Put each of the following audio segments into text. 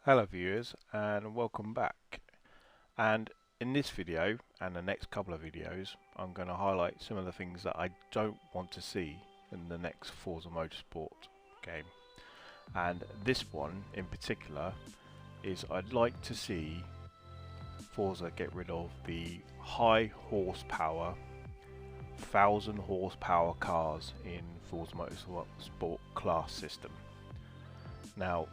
Hello viewers and welcome back, and in this video and the next couple of videos I'm going to highlight some of the things that I don't want to see in the next Forza Motorsport game. And this one in particular is I'd like to see Forza get rid of the high horsepower 1000 horsepower cars in Forza Motorsport class system. Now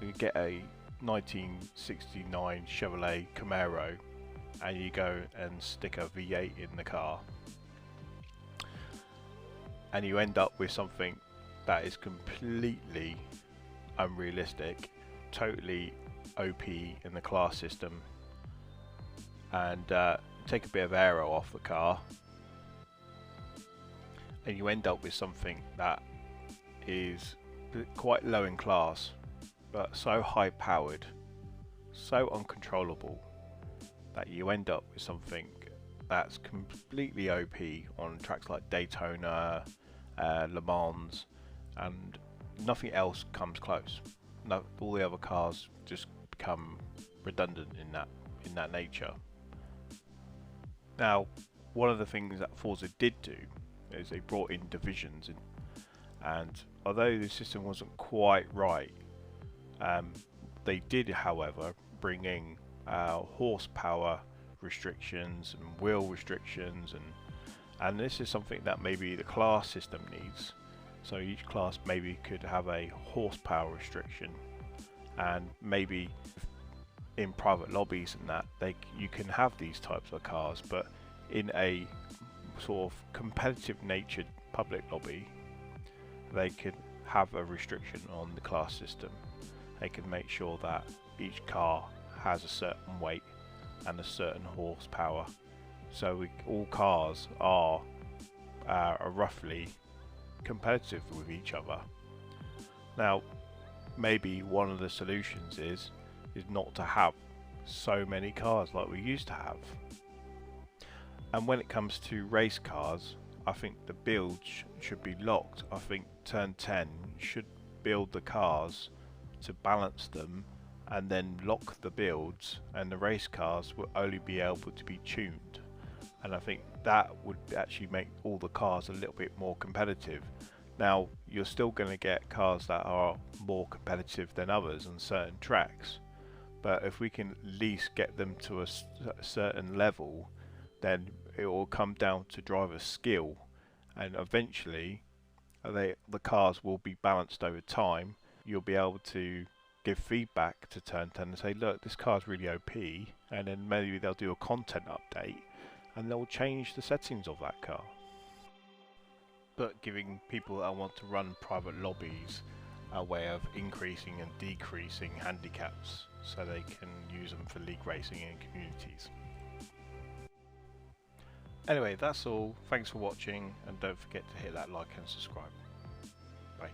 you get a 1969 Chevrolet Camaro and you go and stick a V8 in the car and you end up with something that is completely unrealistic, totally OP in the class system, and take a bit of aero off the car and you end up with something that is quite low in class but so high powered, so uncontrollable, that you end up with something that's completely OP on tracks like Daytona, Le Mans, and nothing else comes close. No, all the other cars just become redundant in that nature. Now, one of the things that Forza did do is they brought in divisions in, and although the system wasn't quite right, they did, however, bring in horsepower restrictions and wheel restrictions, and this is something that maybe the class system needs. So each class maybe could have a horsepower restriction, and maybe in private lobbies and that you can have these types of cars, but in a sort of competitive natured public lobby they could have a restriction on the class system. They can make sure that each car has a certain weight and a certain horsepower, so all cars are roughly competitive with each other. Now, maybe one of the solutions is not to have so many cars like we used to have. And when it comes to race cars, I think the build should be locked. I think Turn 10 should build the cars to balance them and then lock the builds, and the race cars will only be able to be tuned. And I think that would actually make all the cars a little bit more competitive. Now, you're still going to get cars that are more competitive than others on certain tracks, but if we can at least get them to a certain level, then it will come down to driver skill, and eventually the cars will be balanced over time. You'll be able to give feedback to Turn 10 and say, look, this car's really OP, and then maybe they'll do a content update and they'll change the settings of that car. But giving people that want to run private lobbies a way of increasing and decreasing handicaps so they can use them for league racing and communities. Anyway, that's all. Thanks for watching, and don't forget to hit that like and subscribe. Bye.